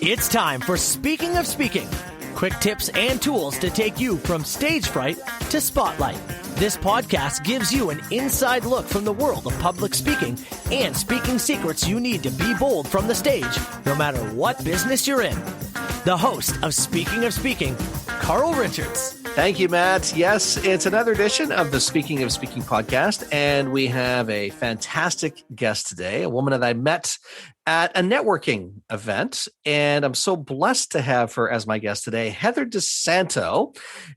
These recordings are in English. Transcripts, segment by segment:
It's time for Speaking of Speaking. Quick tips and tools to take you from stage fright to spotlight. This podcast gives you an inside look from the world of public speaking and speaking secrets you need to be bold from the stage, no matter what business you're in. The host of Speaking, Carl Richards. Thank you, Matt. Yes, it's another edition of the Speaking of Speaking podcast, and we have a fantastic guest today, a woman that I met at a networking event, and I'm so blessed to have her as my guest today. Heather Di Santo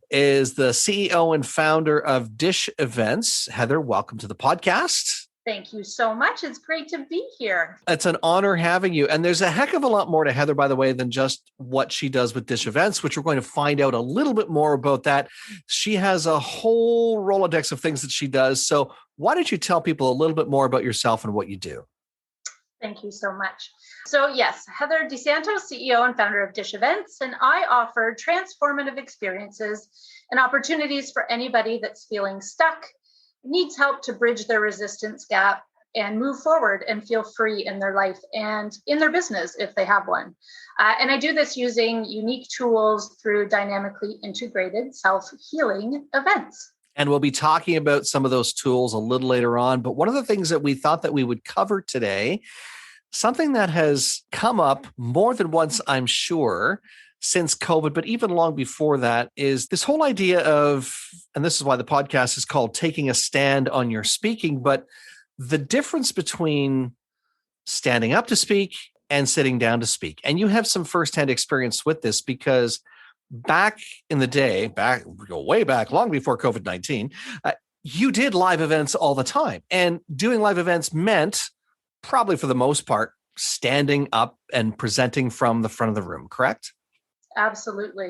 is the CEO and founder of Dish Events. Heather, welcome to the podcast. Thank you so much. It's great to be here. It's an honor having you. And there's a heck of a lot more to Heather, by the way, than just what she does with Dish Events, which we're going to find out a little bit more about that. She has a whole Rolodex of things that she does. So why don't you tell people a little bit more about yourself and what you do? Thank you so much. So yes, Heather Di Santo, CEO and founder of Dish Events, and I offer transformative experiences and opportunities for anybody that's feeling stuck, needs help to bridge their resistance gap and move forward and feel free in their life and in their business if they have one. And I do this using unique tools through dynamically integrated self-healing events. And we'll be talking about some of those tools a little later on. But one of the things that we thought that we would cover today, something that has come up more than once, I'm sure, since COVID, but even long before that, is this whole idea of, and this is why the podcast is called Taking a Stand on Your Speaking, but the difference between standing up to speak and sitting down to speak. And you have some firsthand experience with this because back in the day, way back, long before COVID-19, you did live events all the time. And doing live events meant, probably for the most part, standing up and presenting from the front of the room, correct? Absolutely.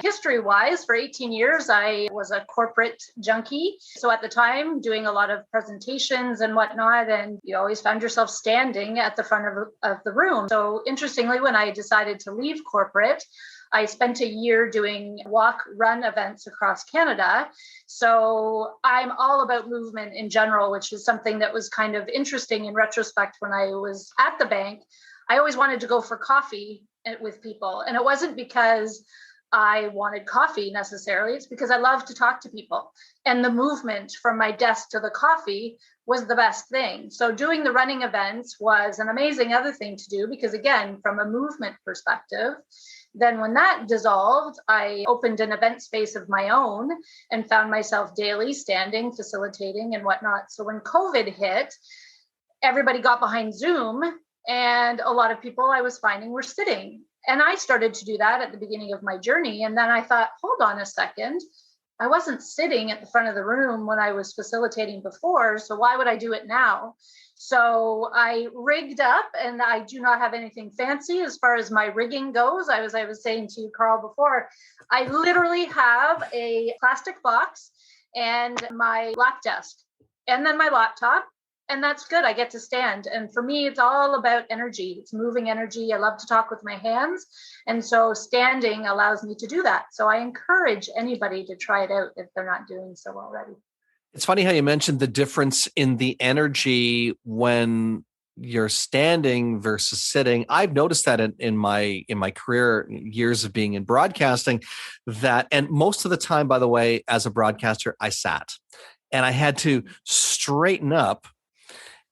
History-wise, for 18 years, I was a corporate junkie. So at the time, doing a lot of presentations and whatnot, and you always found yourself standing at the front of the room. So interestingly, when I decided to leave corporate, I spent a year doing walk-run events across Canada. So I'm all about movement in general, which is something that was kind of interesting in retrospect. When I was at the bank, I always wanted to go for coffee with people. And it wasn't because I wanted coffee necessarily. It's because I love to talk to people. And the movement from my desk to the coffee was the best thing. So doing the running events was an amazing other thing to do because, again, from a movement perspective. Then when that dissolved, I opened an event space of my own and found myself daily standing, facilitating and whatnot. So when COVID hit, everybody got behind Zoom. And a lot of people I was finding were sitting. And I started to do that at the beginning of my journey. And then I thought, hold on a second. I wasn't sitting at the front of the room when I was facilitating before. So why would I do it now? So I rigged up, and I do not have anything fancy as far as my rigging goes. I was saying to you, Carl, before, I literally have a plastic box and my lap desk and then my laptop. And that's good. I get to stand. And for me, it's all about energy. It's moving energy. I love to talk with my hands. And so standing allows me to do that. So I encourage anybody to try it out if they're not doing so already. It's funny how you mentioned the difference in the energy when you're standing versus sitting. I've noticed that in my career, years of being in broadcasting, and most of the time, by the way, as a broadcaster, I sat and I had to straighten up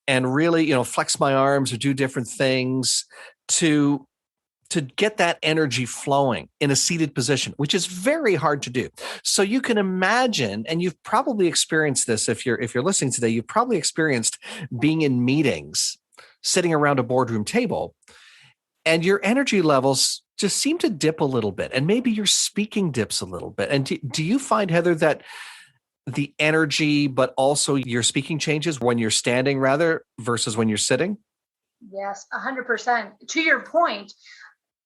and really, flex my arms or do different things to get that energy flowing in a seated position, which is very hard to do. So you can imagine, and you've probably experienced this if you're listening today, you've probably experienced being in meetings, sitting around a boardroom table, and your energy levels just seem to dip a little bit, and maybe your speaking dips a little bit. And do you find, Heather, that the energy, but also your speaking changes when you're standing rather versus when you're sitting? Yes, 100%. To your point,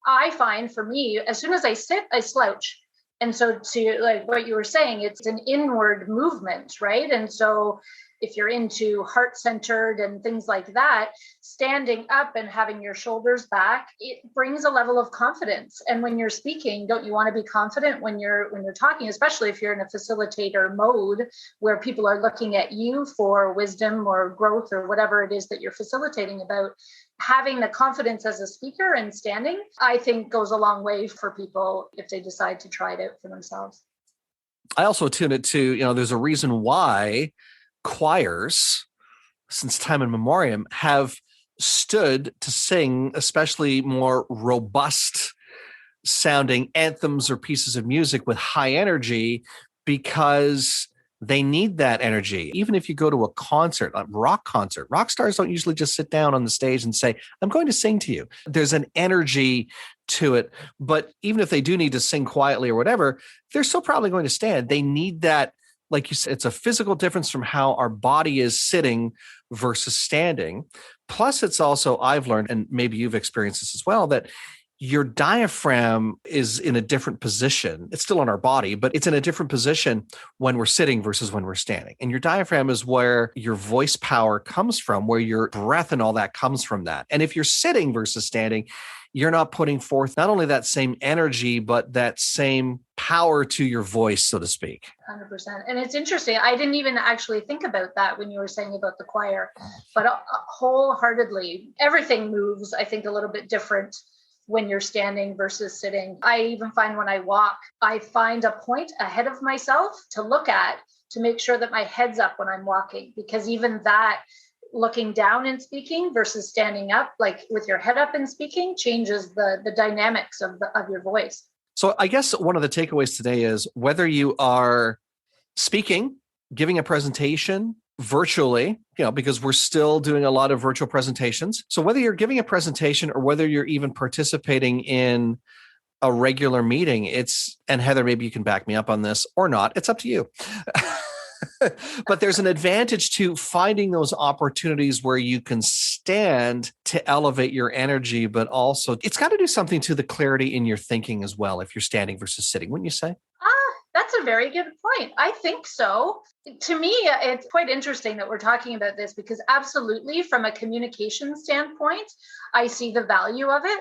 I find for me, as soon as I sit, I slouch. And so to like what you were saying, it's an inward movement, right? And so if you're into heart-centered and things like that, standing up and having your shoulders back, it brings a level of confidence. And when you're speaking, don't you want to be confident when you're talking, especially if you're in a facilitator mode where people are looking at you for wisdom or growth or whatever it is that you're facilitating about? having the confidence as a speaker and standing, I think goes a long way for people if they decide to try it out for themselves. I also tune it to, there's a reason why choirs, since time immemorial, have stood to sing especially more robust sounding anthems or pieces of music with high energy, because they need that energy. Even if you go to a concert, a rock concert, rock stars don't usually just sit down on the stage and say, I'm going to sing to you. There's an energy to it. But even if they do need to sing quietly or whatever, they're still probably going to stand. They need that, like you said, it's a physical difference from how our body is sitting versus standing. Plus, it's also, I've learned, and maybe you've experienced this as well, that your diaphragm is in a different position. It's still on our body, but it's in a different position when we're sitting versus when we're standing. And your diaphragm is where your voice power comes from, where your breath and all that comes from that. And if you're sitting versus standing, you're not putting forth not only that same energy, but that same power to your voice, so to speak. 100%. And it's interesting. I didn't even actually think about that when you were saying about the choir, but wholeheartedly, everything moves, I think, a little bit different when you're standing versus sitting. I even find when I walk, I find a point ahead of myself to look at to make sure that my head's up when I'm walking, because even that, looking down and speaking versus standing up, like with your head up and speaking, changes the dynamics of your voice. So I guess one of the takeaways today is whether you are speaking, giving a presentation virtually, because we're still doing a lot of virtual presentations. So whether you're giving a presentation or whether you're even participating in a regular meeting, and Heather, maybe you can back me up on this or not, it's up to you. But there's an advantage to finding those opportunities where you can stand to elevate your energy, but also it's got to do something to the clarity in your thinking as well, if you're standing versus sitting, wouldn't you say? That's a very good point. I think so. To me, it's quite interesting that we're talking about this, because absolutely from a communication standpoint, I see the value of it.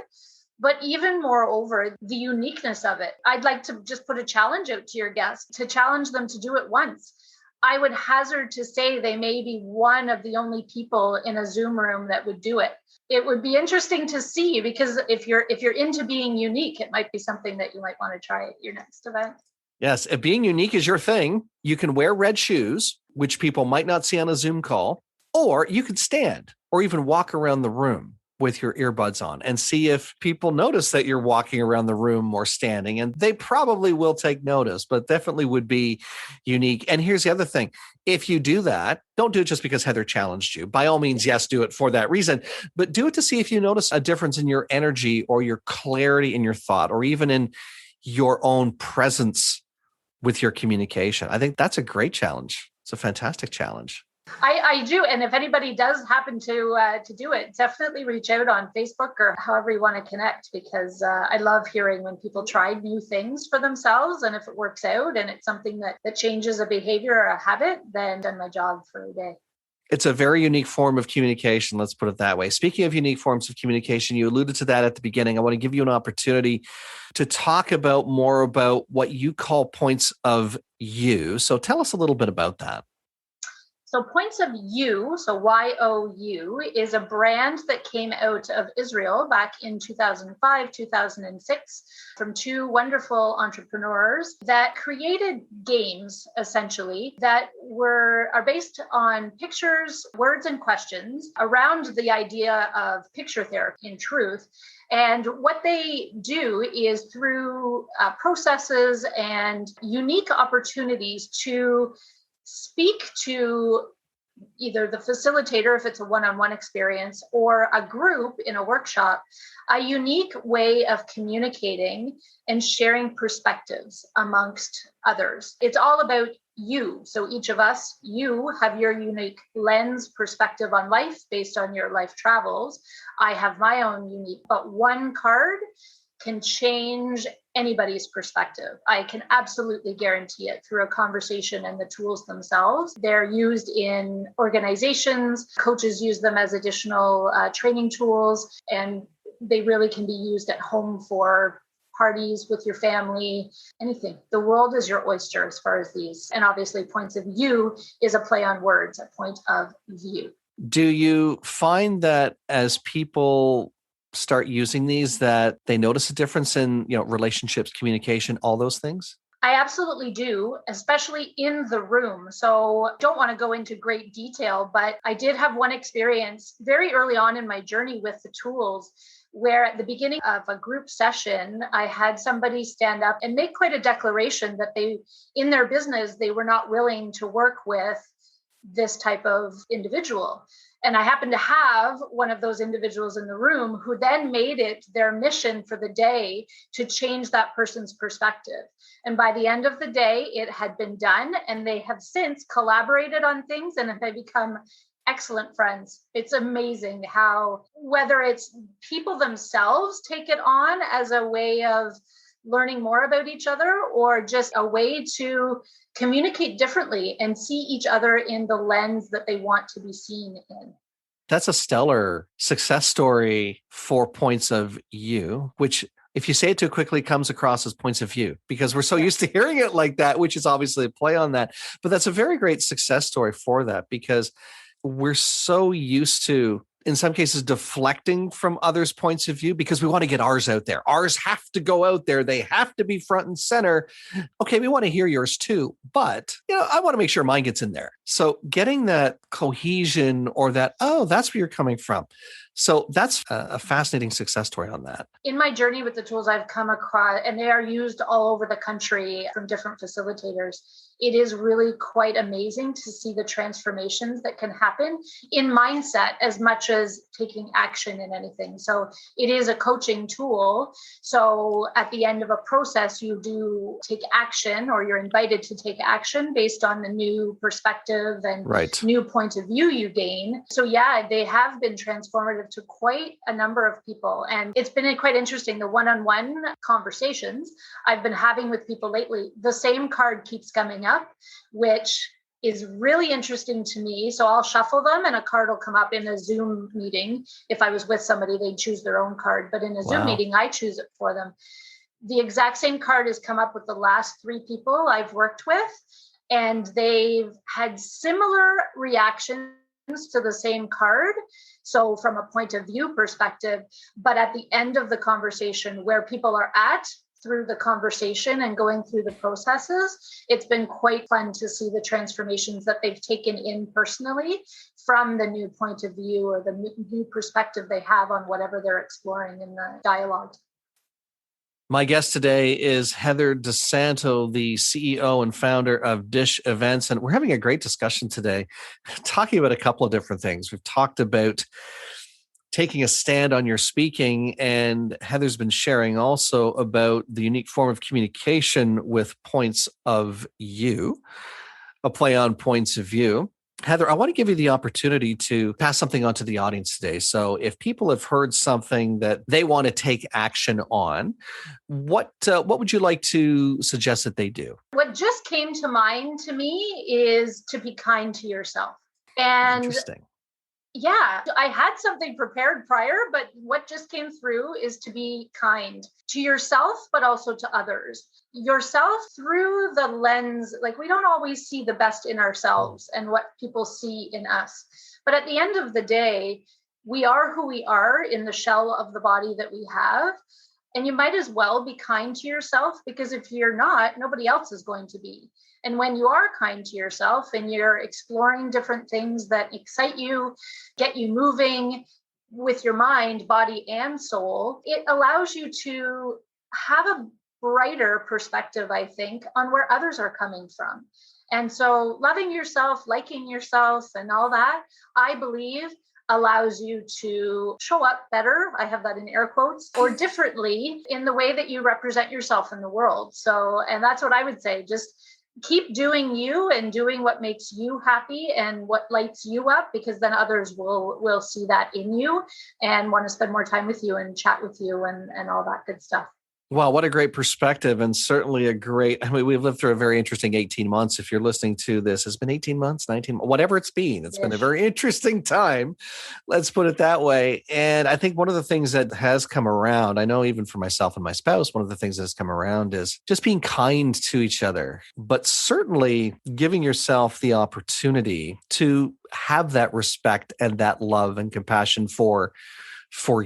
But even moreover, the uniqueness of it. I'd like to just put a challenge out to your guests, to challenge them to do it once. I would hazard to say they may be one of the only people in a Zoom room that would do it. It would be interesting to see, because if you're into being unique, it might be something that you might want to try at your next event. Yes, if being unique is your thing, you can wear red shoes, which people might not see on a Zoom call, or you could stand or even walk around the room with your earbuds on and see if people notice that you're walking around the room or standing. And they probably will take notice, but definitely would be unique. And here's the other thing. If you do that, don't do it just because Heather challenged you. By all means, yes, do it for that reason, but do it to see if you notice a difference in your energy or your clarity in your thought, or even in your own presence with your communication. I think that's a great challenge. It's a fantastic challenge. I do. And if anybody does happen to do it, definitely reach out on Facebook or however you want to connect, because I love hearing when people try new things for themselves. And if it works out and it's something that changes a behavior or a habit, then I've done my job for a day. It's a very unique form of communication. Let's put it that way. Speaking of unique forms of communication, you alluded to that at the beginning. I want to give you an opportunity to talk more about what you call points of you. So tell us a little bit about that. So Points of You, so YOU, is a brand that came out of Israel back in 2005, 2006, from two wonderful entrepreneurs that created games, essentially, that are based on pictures, words, and questions around the idea of picture therapy, in truth. And what they do is through processes and unique opportunities to speak to either the facilitator, if it's a one-on-one experience, or a group in a workshop, a unique way of communicating and sharing perspectives amongst others. It's all about you. So each of us, you have your unique lens perspective on life based on your life travels. I have my own unique, but one card can change anybody's perspective. I can absolutely guarantee it through a conversation and the tools themselves. They're used in organizations. Coaches use them as additional training tools, and they really can be used at home for parties with your family, anything. The world is your oyster as far as these. And obviously Points of You is a play on words, a point of view. Do you find that as people start using these, that they notice a difference in, relationships, communication, all those things? I absolutely do, especially in the room. So don't want to go into great detail, but I did have one experience very early on in my journey with the tools where at the beginning of a group session, I had somebody stand up and make quite a declaration that in their business, they were not willing to work with this type of individual. And I happened to have one of those individuals in the room who then made it their mission for the day to change that person's perspective. And by the end of the day, it had been done, and they have since collaborated on things and have become excellent friends. It's amazing how, whether it's people themselves take it on as a way of learning more about each other, or just a way to communicate differently and see each other in the lens that they want to be seen in. That's a stellar success story for points of view, which, if you say it too quickly, comes across as points of view, because we're so used to hearing it like that, which is obviously a play on that. But that's a very great success story for that, because we're so used to, in some cases, deflecting from others' points of view because we want to get ours out there. Ours have to go out there. They have to be front and center. Okay, we want to hear yours too, but I want to make sure mine gets in there. So getting that cohesion, or that, oh, that's where you're coming from. So that's a fascinating success story on that. In my journey with the tools I've come across, and they are used all over the country from different facilitators, it is really quite amazing to see the transformations that can happen in mindset as much as taking action in anything. So it is a coaching tool. So at the end of a process, you do take action, or you're invited to take action based on the new perspective and new point of view you gain. So yeah, they have been transformative to quite a number of people. And it's been quite interesting, the one-on-one conversations I've been having with people lately. The same card keeps coming up, which is really interesting to me. So I'll shuffle them and a card will come up in a Zoom meeting. If I was with somebody, they'd choose their own card. But in a Zoom meeting, I choose it for them. The exact same card has come up with the last 3 people I've worked with, and they've had similar reactions to the same card. So from a point of view perspective, but at the end of the conversation, where people are at through the conversation and going through the processes, it's been quite fun to see the transformations that they've taken in personally from the new point of view or the new perspective they have on whatever they're exploring in the dialogue. My guest today is Heather Di Santo, the CEO and founder of Dish Events. And we're having a great discussion today, talking about a couple of different things. We've talked about taking a stand on your speaking, and Heather's been sharing also about the unique form of communication with points of view, a play on points of view. Heather, I want to give you the opportunity to pass something on to the audience today. So if people have heard something that they want to take action on, what would you like to suggest that they do? What just came to mind to me is to be kind to yourself. And interesting. Yeah, I had something prepared prior, but what just came through is to be kind to yourself, but also to others. Yourself through the lens, like we don't always see the best in ourselves and what people see in us. But at the end of the day, we are who we are in the shell of the body that we have. And you might as well be kind to yourself, because if you're not, nobody else is going to be. And when you are kind to yourself and you're exploring different things that excite you, get you moving with your mind, body, and soul, it allows you to have a brighter perspective, I think, on where others are coming from. And so loving yourself, liking yourself, and all that, I believe, allows you to show up better, I have that in air quotes, or differently in the way that you represent yourself in the world. So, and that's what I would say, just keep doing you and doing what makes you happy and what lights you up, because then others will see that in you and want to spend more time with you and chat with you and all that good stuff. Wow, what a great perspective, and certainly I mean, we've lived through a very interesting 18 months. If you're listening to this, it's been 18 months, 19, whatever it's been. It's been a very interesting time. Let's put it that way. And I think one of the things that has come around, I know even for myself and my spouse, one of the things that has come around is just being kind to each other, but certainly giving yourself the opportunity to have that respect and that love and compassion for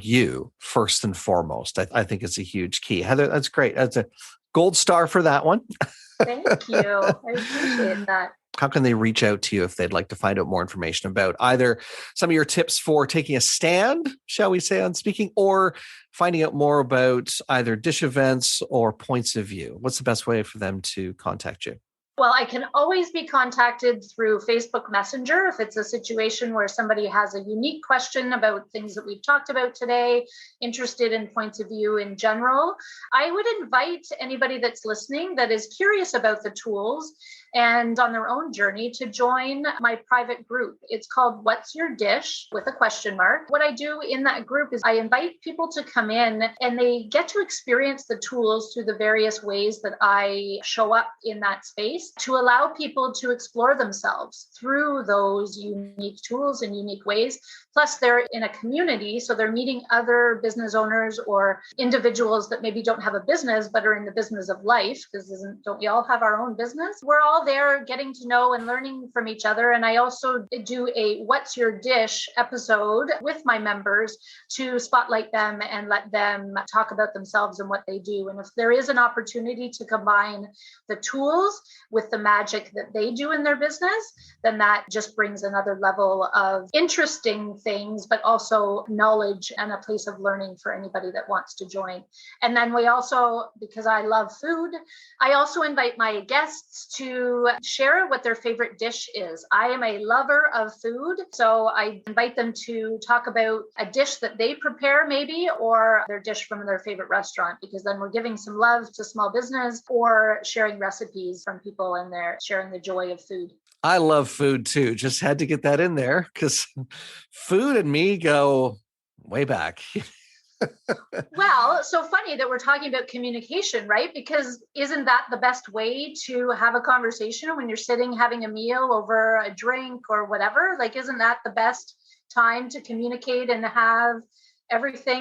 you first and foremost. I think it's a huge key. Heather, that's great. That's a gold star for that one. Thank you. I appreciate that. How can they reach out to you if they'd like to find out more information about either some of your tips for taking a stand, shall we say, on speaking, or finding out more about either dish events or points of view? What's the best way for them to contact you? Well, I can always be contacted through Facebook Messenger if it's a situation where somebody has a unique question about things that we've talked about today, interested in points of view in general. I would invite anybody that's listening that is curious about the tools and on their own journey to join my private group. It's called What's Your Dish with a question mark. What I do in that group is I invite people to come in and they get to experience the tools through the various ways that I show up in that space to allow people to explore themselves through those unique tools and unique ways. Plus, they're in a community, so they're meeting other business owners or individuals that maybe don't have a business, but are in the business of life, because don't we all have our own business? We're all there getting to know and learning from each other. And I also do a What's Your Dish episode with my members to spotlight them and let them talk about themselves and what they do. And if there is an opportunity to combine the tools with the magic that they do in their business, then that just brings another level of interesting things, but also knowledge and a place of learning for anybody that wants to join. And then we also, because I love food, I also invite my guests to share what their favorite dish is. I am a lover of food, so I invite them to talk about a dish that they prepare maybe, or their dish from their favorite restaurant, because then we're giving some love to small business or sharing recipes from people and they're sharing the joy of food. I love food too. Just had to get that in there because food and me go way back. Well, so funny that we're talking about communication, right? Because isn't that the best way to have a conversation when you're sitting having a meal over a drink or whatever? Like, isn't that the best time to communicate and have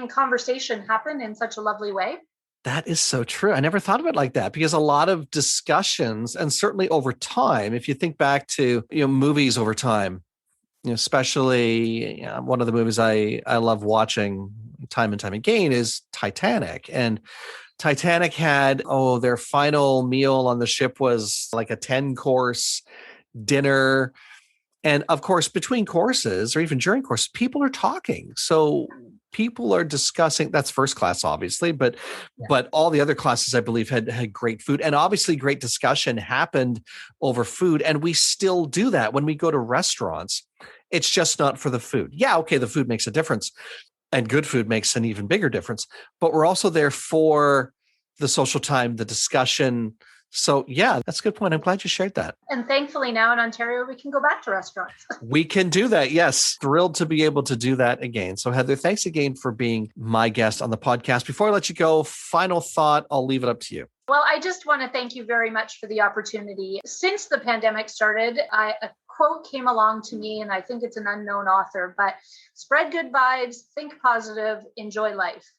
conversation happen in such a lovely way? That is so true. I never thought of it like that because a lot of discussions, and certainly over time, if you think back to movies over time, especially one of the movies I love watching time and time again is Titanic. And Titanic had, their final meal on the ship was like a 10-course dinner. And of course, between courses or even during courses, people are talking. So people are discussing, that's first class, obviously, but all the other classes, I believe, had great food. And obviously great discussion happened over food. And we still do that when we go to restaurants. It's just not for the food. Yeah, okay, the food makes a difference. And good food makes an even bigger difference. But we're also there for the social time, the discussion. So yeah, that's a good point. I'm glad you shared that. And thankfully now in Ontario, we can go back to restaurants. We can do that. Yes. Thrilled to be able to do that again. So Heather, thanks again for being my guest on the podcast. Before I let you go, final thought, I'll leave it up to you. Well, I just want to thank you very much for the opportunity. Since the pandemic started, a quote came along to me, and I think it's an unknown author, but spread good vibes, think positive, enjoy life.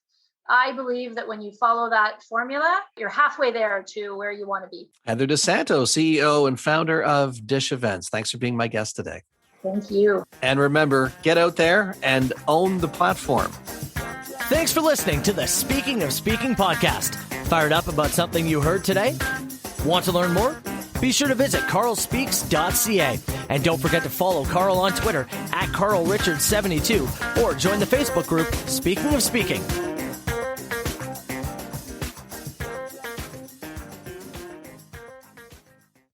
I believe that when you follow that formula, you're halfway there to where you want to be. Heather Di Santo, CEO and founder of Dish Events. Thanks for being my guest today. Thank you. And remember, get out there and own the platform. Thanks for listening to the Speaking of Speaking podcast. Fired up about something you heard today? Want to learn more? Be sure to visit carlspeaks.ca. And don't forget to follow Carl on Twitter @CarlRichard72 or join the Facebook group Speaking of Speaking.